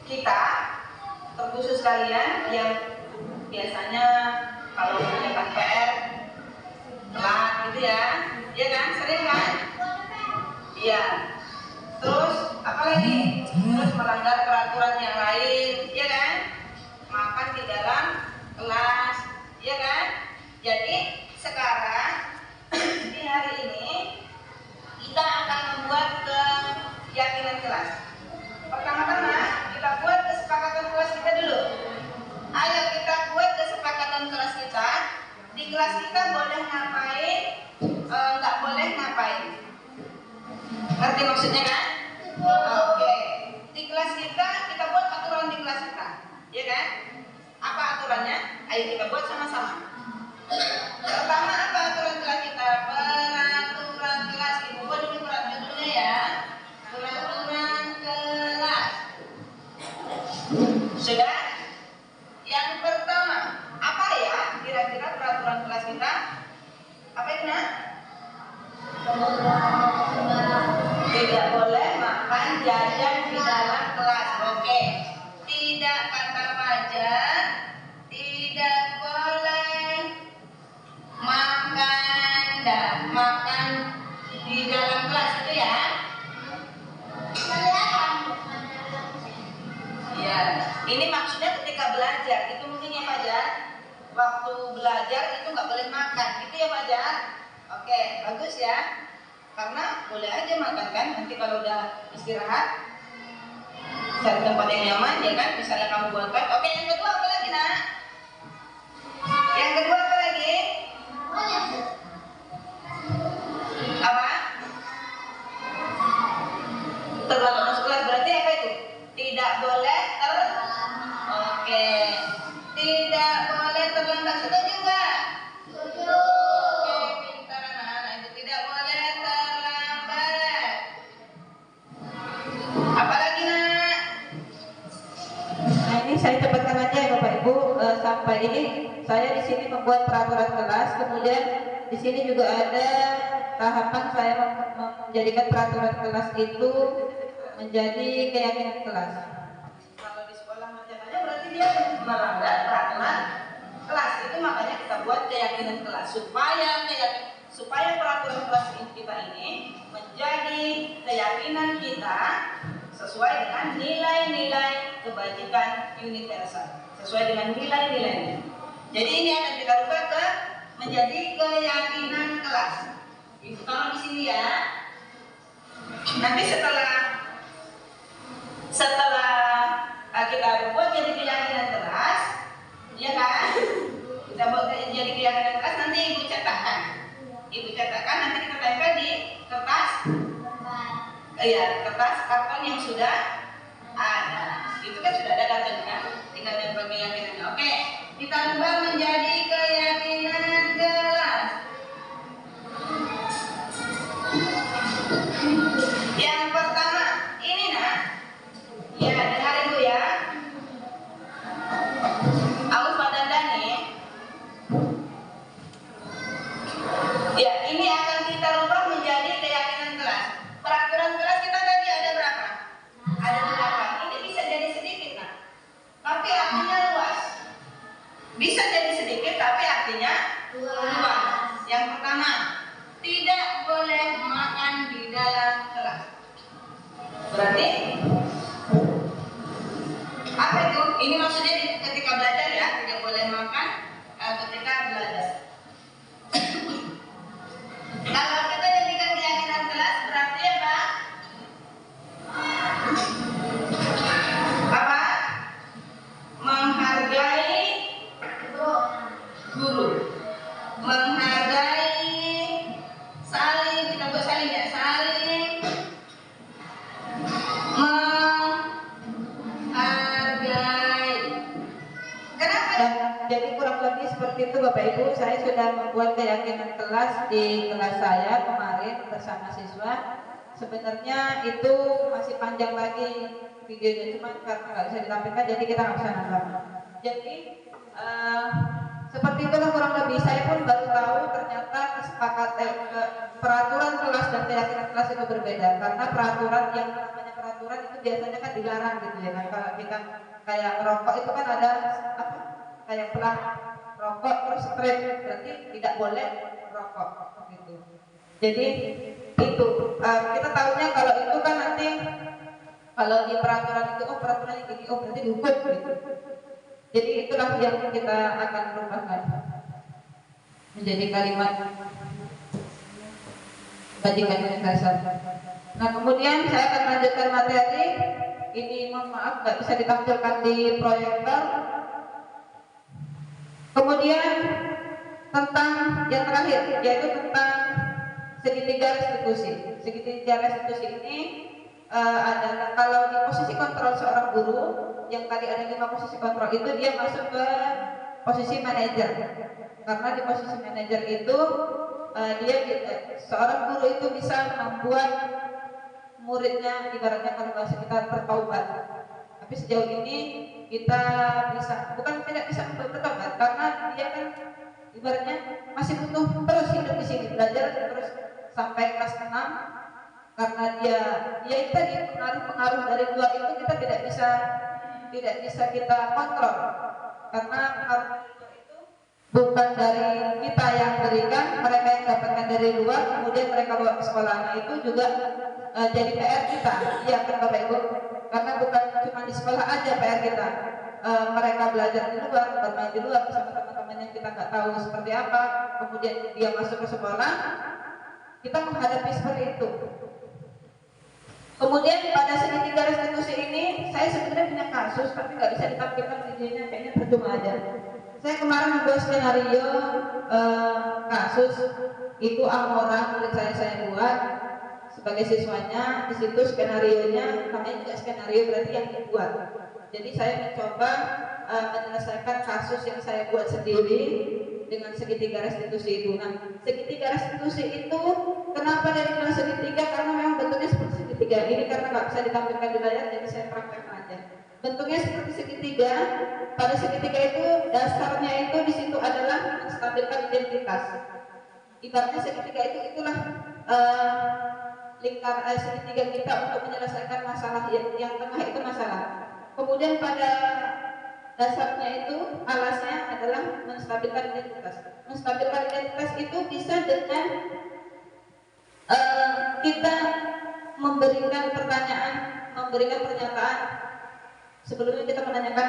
kita khusus kalian yang biasanya kalau mengerjakan PR telat gitu ya, iya kan? Sering kan? Iya. Terus apa lagi? Terus melanggar peraturan yang lain, iya kan? Makan di dalam kelas, iya kan? Jadi sekarang di hari ini kita akan membuat keyakinan kelas. Pertama-tama kita buat kesepakatan kelas kita dulu. Ayo kita buat kesepakatan kelas kita. Di kelas kita boleh ngapain, nggak boleh ngapain. Ngerti maksudnya kan? Oke. Di kelas kita buat aturan di kelas kita, ya kan? Apa aturannya? Ayo kita buat sama-sama. Pertama apa aturan kelas kita? Peraturan kelas. Ibu buat dulu peraturannya ya. Peraturan kelas. Sudah? Yang pertama, apa ya kira-kira peraturan kelas kita? Apa itu nak? Tidak boleh makan jajan di dalam kelas. Oke. Tidak kata fajar. Tidak boleh makan di dalam kelas itu ya. Ya, ini maksudnya ketika belajar itu mungkin ya Fajar. Waktu belajar itu nggak boleh makan, gitu ya Fajar. Oke, bagus ya. Karena boleh aja makan kan, nanti kalau udah istirahat cari tempat yang nyaman ya kan, misalnya kamu buatkan. Oke, yang kedua apa lagi nak? Yang kedua apa lagi? Apa? Terlambat masuk kelas berarti apa itu? Tidak boleh Oke. Tidak boleh terlambat. Setuju nggak? Setuju. Oke, pintar anak-anak itu tidak boleh terlambat. Apalagi nak? Nah ini saya cepatkan aja ya Bapak Ibu, sampai ini saya di sini membuat peraturan kelas, kemudian di sini juga ada tahapan saya menjadikan peraturan kelas itu menjadi keyakinan kelas. Kalau di sekolah macam aja berarti dia melanggar peraturan kelas, itu makanya kita buat keyakinan kelas supaya peraturan kelas kita ini menjadi keyakinan kita sesuai dengan nilai-nilai kebajikan universal, sesuai dengan nilai-nilainya. Jadi ini akan kita rubah ke menjadi keyakinan kelas. Ibu tolong di sini ya. Nanti setelah kita buat jadi keyakinan kelas, ya kan? Kita buat jadi keyakinan kelas, nanti ibu cetakkan. Ibu cetakkan, nanti kita tempel di kertas. Kertas karton yang sudah ada. Itu kan sudah ada kartonnya, tinggal tempel keyakinannya. Oke, kita ubah menjadi keyakinan kelas. Yang pertama, ini nak. Ya, dengar ibu ya. Aus Pak Dandani. Ya, ini akan kita rubah menjadi keyakinan kelas. Peraturan kelas kita tadi ada berapa? Ada 8. Ini bisa jadi sedikit nak, tapi artinya luas. Bisa jadi sedikit, tapi artinya luas. Yang pertama, tidak boleh makan di dalam kelas. Berarti apa itu? Ini maksudnya ketika belajar ya, tidak boleh makan ketika belajar. Kalau kita jadikan keyakinan kelas berarti apa? Apa? Menghargai guru. Menghargai saling, kita buat saling ya, saling menghargai. Kenapa? Jadi kurang lebih seperti itu Bapak Ibu, saya sudah membuat keyakinan kelas di kelas saya kemarin bersama siswa. Sebenarnya itu masih panjang lagi videonya, cuma karena nggak bisa ditampilkan jadi kita nggak bisa nambah. Jadi seperti itulah kurang lebih. Saya pun baru tahu ternyata kesepakatan peraturan kelas dan keyakinan kelas itu berbeda, karena peraturan yang namanya peraturan itu biasanya kan dilarang gitu ya kan. kayak merokok itu kan ada apa? Kayak pelah rokok terus straight, berarti tidak boleh merokok gitu. Jadi itu kita tahunya kalau itu kan nanti kalau di peraturan itu peraturannya gini, berarti dihukum gitu. Jadi itulah yang kita akan rubahkan menjadi kalimat bajingan yang kasar. Nah kemudian saya akan lanjutkan materi. Ini mohon maaf nggak bisa ditampilkan di proyektor. Kemudian tentang yang terakhir yaitu tentang segitiga restitusi. Segitiga restitusi ini adalah kalau di posisi kontrol seorang guru yang tadi ada 5 posisi kontrol itu dia masuk ke posisi manajer. Karena di posisi manajer itu seorang guru itu bisa membuat muridnya ibaratnya kalau bahasa kita bertaubat. Tapi sejauh ini kita bukan tidak bisa bertobat karena dia kan ibaratnya masih butuh terus hidup di sini, belajar terus sampai kelas 6 karena dia itu tadi pengaruh dari luar itu kita tidak bisa kita kontrol karena pengaruh itu bukan dari kita yang berikan, mereka yang dapatkan dari luar, kemudian mereka bawa ke sekolahnya itu juga jadi PR kita, ya kan Bapak Ibu, karena bukan cuma di sekolah aja PR kita, mereka belajar di luar, bermain di luar bersama teman-teman yang kita nggak tahu seperti apa, kemudian dia masuk ke sekolah, kita menghadapi seperti itu. Kemudian pada segitiga restitusi ini, saya sebenarnya punya kasus, tapi nggak bisa ditampilkan videonya, kayaknya percuma aja. Saya kemarin membuat skenario kasus itu Amora, murid saya buat sebagai siswanya. Di situ skenarionya, namanya juga skenario berarti yang dibuat. Jadi saya mencoba menyelesaikan kasus yang saya buat sendiri dengan segitiga restitusi itu. Nah, segitiga restitusi itu kenapa dari bilang segitiga? Karena memang bentuknya seperti segitiga. Ini karena nggak bisa ditampilkan di layar, jadi saya praktekkan aja. Bentuknya seperti segitiga. Pada segitiga itu dasarnya itu di situ adalah menstabilkan identitas. Ibaratnya segitiga itulah segitiga kita untuk menyelesaikan masalah yang tengah itu masalah. Kemudian pada dasarnya itu alasnya adalah menstabilkan identitas. Menstabilkan identitas itu bisa dengan kita memberikan pernyataan. Sebelumnya kita menanyakan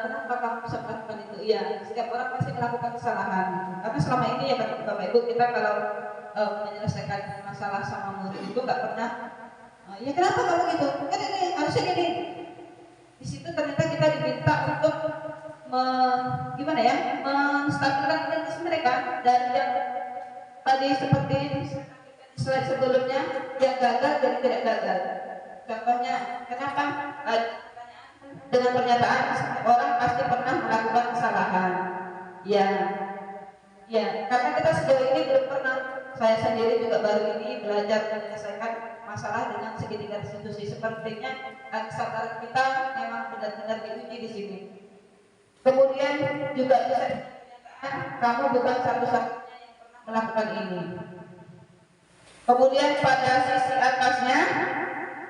kenapa kamu bisa melakukan itu? Iya, setiap orang pasti melakukan kesalahan. Karena selama ini ya Bapak Ibu, kita kalau menyelesaikan masalah sama murid itu nggak pernah ya kenapa kamu gitu? Kan ini harusnya gini. Di situ ternyata kita diminta untuk menstabilkan identitas mereka, dan yang tadi seperti slide sebelumnya yang gagal jadi tidak gagal. Contohnya kenapa? Dengan pernyataan orang pasti pernah melakukan kesalahan. Ya, karena kita sejauh ini belum pernah. Saya sendiri juga baru ini belajar menyelesaikan masalah dengan segitiga restitusi. Sepertinya kesadaran kita memang benar-benar diuji di sini. Kemudian juga bisa dikatakan kamu bukan satu-satunya yang pernah melakukan ini. Kemudian pada sisi atasnya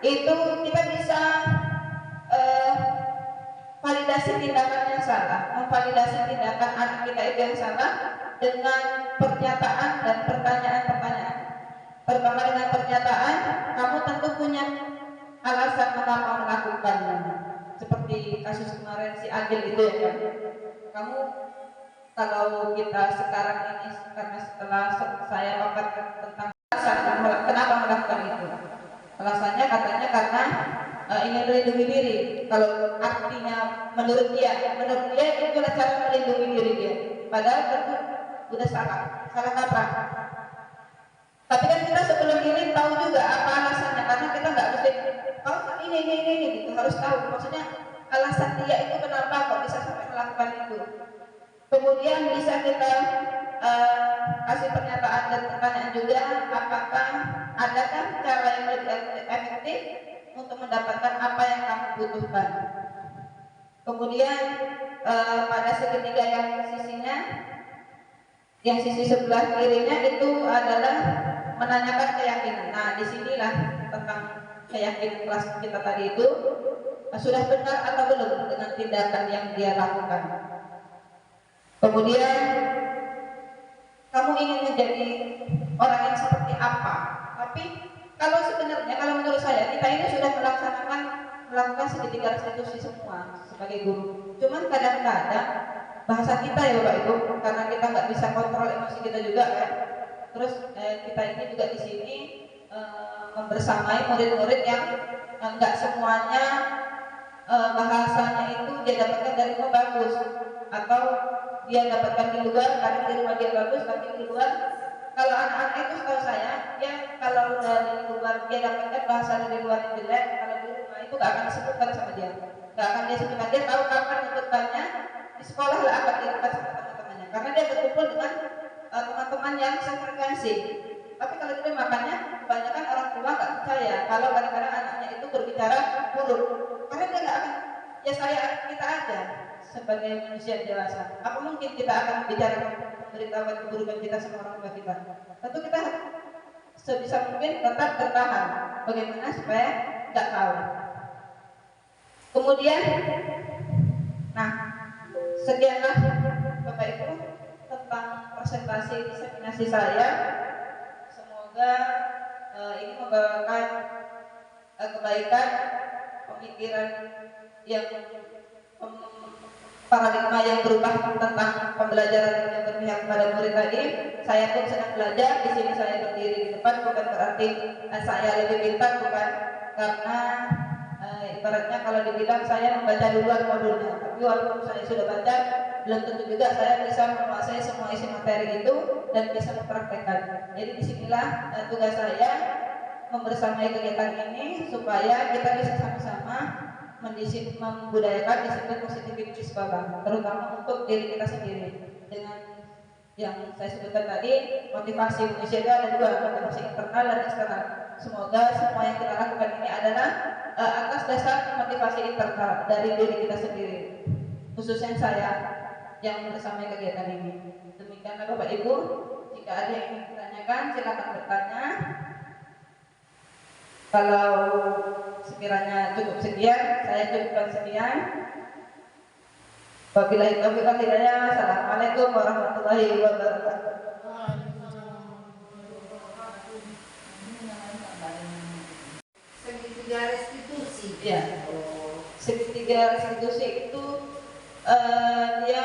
itu kita bisa validasi tindakan yang salah, memvalidasi tindakan anak kita itu yang salah dengan pernyataan dan pertanyaan-pertanyaan. Pertama dengan pernyataan, kamu tentu punya alasan mengapa melakukannya. Seperti kasus kemarin si Agil itu ya kan. Kamu kalau kita sekarang ini karena setelah saya paparkan tentang alasan kenapa melakukan itu. Alasannya katanya karena ingin melindungi diri. Kalau artinya menurut dia itulah cara melindungi diri dia. Padahal tentu sudah salah kaprah. Tapi kan kita sebelum ini tahu juga apa alasannya, karena kita nggak mesti ini gitu, harus tahu maksudnya alasan dia itu kenapa kok bisa sampai melakukan itu. Kemudian bisa kita kasih pernyataan dan pertanyaan juga, apakah adakah cara yang lebih efektif untuk mendapatkan apa yang kamu butuhkan. Kemudian pada segitiga yang sisi sebelah kirinya itu adalah menanyakan keyakinan. Nah, disinilah tentang keyakinan kelas kita tadi itu. sudah benar atau belum dengan tindakan yang dia lakukan. Kemudian kamu ingin menjadi orang yang seperti apa? Tapi kalau sebenarnya, kalau menurut saya, kita ini sudah melakukan segitiga restitusi semua sebagai guru. Cuman kadang-kadang bahasa kita ya Bapak Ibu, karena kita nggak bisa kontrol emosi kita juga kan. Terus kita ini juga di sini membersamai murid-murid yang nggak semuanya bahasanya itu dia dapatkan dari rumah bagus, atau dia dapatkan di luar karena di rumah dia bagus, tapi di luar kalau anak-anak itu setahu saya, ya kalau dari luar dia dapatkan bahasa dari luar yang jelek, kalau di rumah itu nggak akan disebutkan sama dia, nggak akan dia sebutkan. Dia tahu kapan menyebutkannya, di sekolah lah akan dilakukan sama teman-temannya, karena dia berkumpul dengan teman-teman yang sefrekuensi. Tapi kalau kita makanya kebanyakan orang tua nggak percaya kalau kadang-kadang anaknya itu berbicara buruk, karena dia nggak akan, ya saya kita aja sebagai manusia dewasa, apa mungkin kita akan bicara memberitahukan keburukan kita sama orang tua kita? Tentu kita sebisa mungkin tetap bertahan. Bagaimana supaya nggak tahu. Kemudian, nah sekianlah Bapak Ibu tentang presentasi diseminasi saya. Semoga ini membawakan kebaikan, pemikiran yang paradigma yang berubah tentang pembelajaran yang berpihak kepada murid tadi. Saya pun sedang belajar. Di sini saya berdiri di depan bukan berarti saya lebih pintar, bukan, karena ibaratnya kalau dibilang saya membaca duluan modulnya, tapi walaupun saya sudah baca, belum tentu juga saya bisa menguasai semua isi materi itu dan bisa mempraktekkan. Jadi disinilah tugas saya membersamai kegiatan ini supaya kita bisa sama-sama membudayakan disiplin positivitas Bapak, terutama untuk diri kita sendiri. Dengan yang saya sebutkan tadi, motivasi manusia itu ada dua, motivasi internal dan eksternal. Semoga semua yang kita lakukan ini adalah atas dasar motivasi internal dari diri kita sendiri, khususnya saya yang bersama kegiatan ini. Demikianlah Bapak Ibu, jika ada yang ingin ditanyakan silakan bertanya. Kalau sekiranya cukup sekian, saya cukupkan sekian. Wabillahi taufiq wal hidayah. Assalamualaikum warahmatullahi wabarakatuh. Segitiga restitusi. Ya. Segitiga restitusi itu dia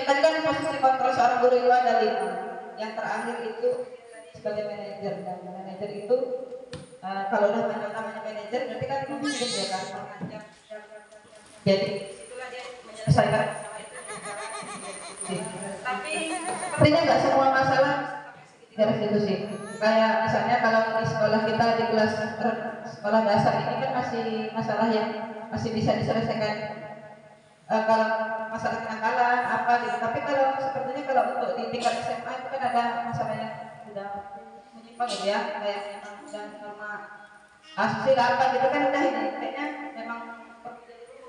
tadi kan posisi kontrol seorang guru itu ada 5. Yang terakhir itu sebagai manajer, dan manajer itu kalau udah namanya manajer berarti kan memimpin ya kan, mengajak. Jadi itulah dia menyelesaikan. Tapi sepertinya nggak semua masalah segitiga restitusi. Kayak misalnya kalau di sekolah kita di kelas sekolah dasar ini kan masih masalah yang masih bisa diselesaikan. Kalau masalah kenakalan apa gitu. Tapi kalau sepertinya kalau untuk di tingkat SMA itu kan ada masalah yang sudah menyimpang gitu ya, kayak memang udah norma asusila apa gitu kan udah ini kayaknya memang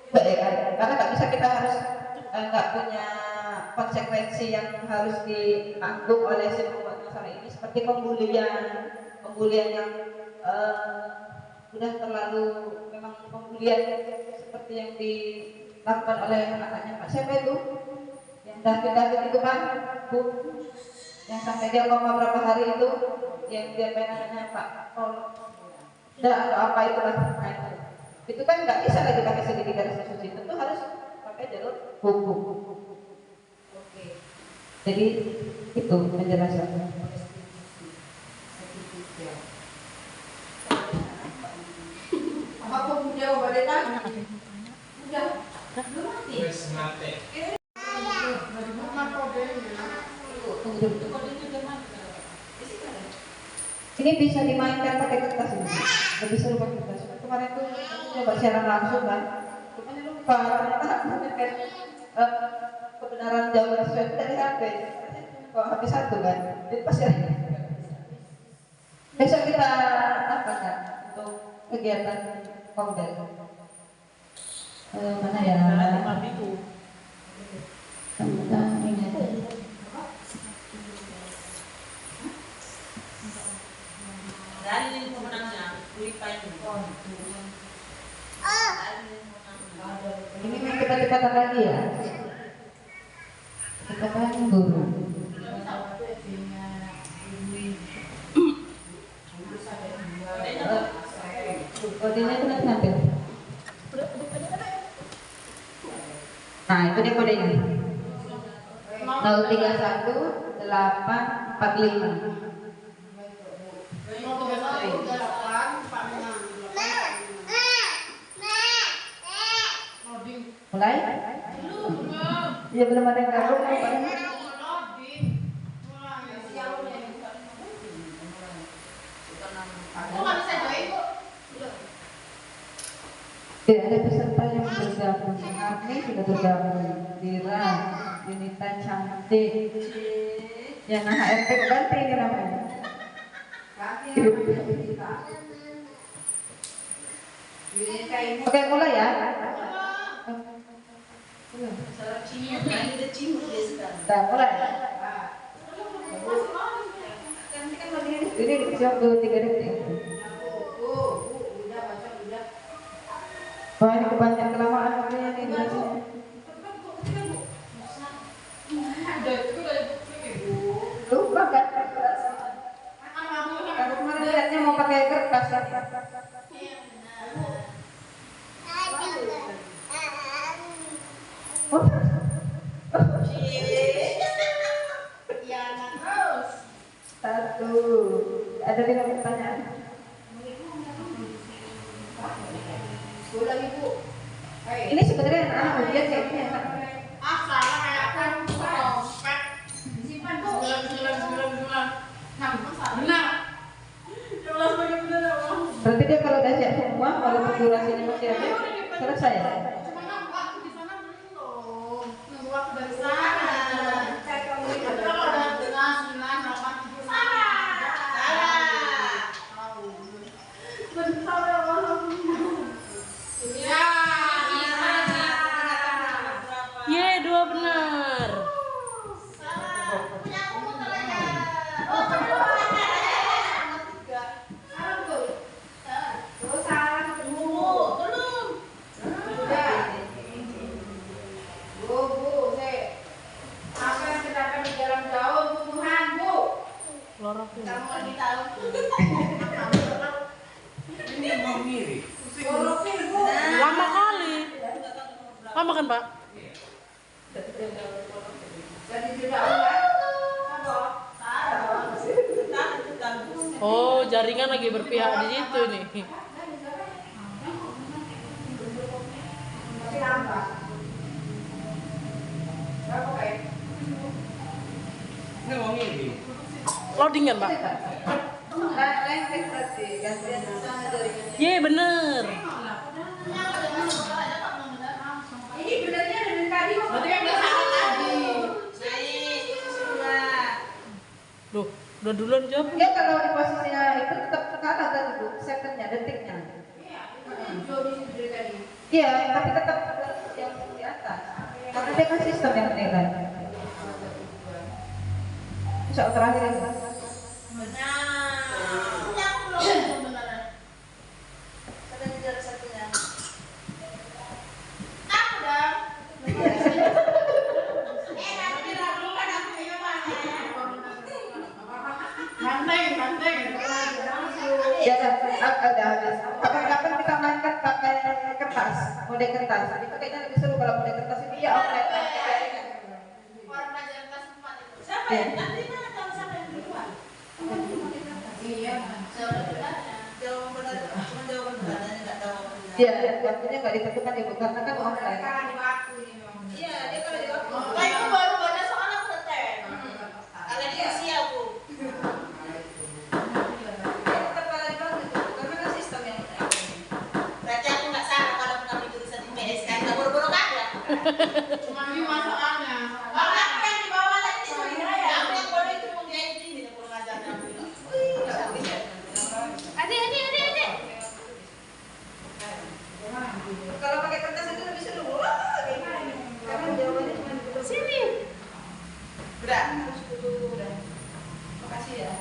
juga ya kan, karena nggak bisa kita harus nggak punya konsekuensi yang harus ditanggung oleh si pembuat masalah ini, seperti pembulian yang sudah terlalu memang pembulian seperti yang dilakukan oleh anaknya Pak siapa itu yang David itu kan Bu, yang sampai dia koma berapa hari itu, yang dia pengennya Pak atau apa itu lah, itu kan nggak bisa lagi pakai segitiga restitusi, tentu harus pakai jalur hukum. Oke. Jadi itu penjelasannya. Apa udah badai udah belum mati. Ini bisa dimainkan pakai kertas ini, lebih seru pakai kertas. Kemarin tuh aku coba siaran langsung kan, cuma lupa ternyata kan kebenaran jawaban sesuai itu dari HP. Kok HP 1 kan, jadi pasti besok kita apa kan untuk kegiatan komdel. Mana ya? Tentang ini. Dari pemenangnya, Lipa ini. cepat-cepatan lagi ya. Cepat-cepatan guru. Kodenya itu nanti hampir. Nah itu dia kodenya. 031 845. Mulai? Iya belum ada yang gabung apa? Tidak ada peserta yang bergabung. Agni sudah bergabung. Dira, Yunita cantik. Yang HRT ganti ini namanya. Oke mulai ya. Sudah mulai. Ini dijawab 2-3 detik. Wah ini kebanyakan kelamaan makanya nih belajarnya. Lupa kan? Aku kemarin lihatnya mau pakai kertas. Satu. Ada 5 pertanyaan. Ini sebenarnya anak-anak ujian kayak ini ya. Salah kayak kan dompet. Disimpan Bu. 9. Benar. Berarti dia kalau udah siap semua, walaupun durasinya masih ada, selesai ya? Cuma waktu di sana belum. Nunggu waktu dari sana. Tapi kalau udah dengan 9, 8, 7 salah. Ye, 2 benar. Lama kali. Lama kan, Pak? Oh, jaringan lagi berpihak di situ nih. Ini mau ngiri. Loading kan, Pak? Ye, bener. Ini benernya dari tadi kok. Berarti kan udah salah tadi. Loh, udah duluan jawab. Dia kalau di posisinya itu tetap kalah kan itu secondnya, detiknya. Iya, tapi tetap yang di atas. Karena dia kan sistem yang nilai. Soal terakhir ini. Ya, udah habis. Kapan-kapan kita mainkan pakai kertas, mode kertas. Itu kayaknya lebih seru kalau mode kertas itu ya offline. Siapa yang nanti mana tahu siapa yang duluan? Iya, jawaban benar, cuma jawaban benar nggak tahu. Iya, waktunya nggak ditentukan ibu karena kan offline. Iya, dia kalau di waktu. Lah itu baru baca soal aku ngetek. Agak diisi aku. Tetap kalah di bawah itu, karena kan sistem yang Berarti aku nggak salah kalau mengambil jurusan IPS kan nggak boro-boro kagak. Cuma 5 soalnya. Kalau aku yang di bawah tadi itu ya. Aku yang bodoh itu mau dia ini nih kurang ajar kamu. Adik. kalau pakai kertas itu lebih seru. Wah, gimana? Karena jawabannya cuma Sini. udah. Makasih ya.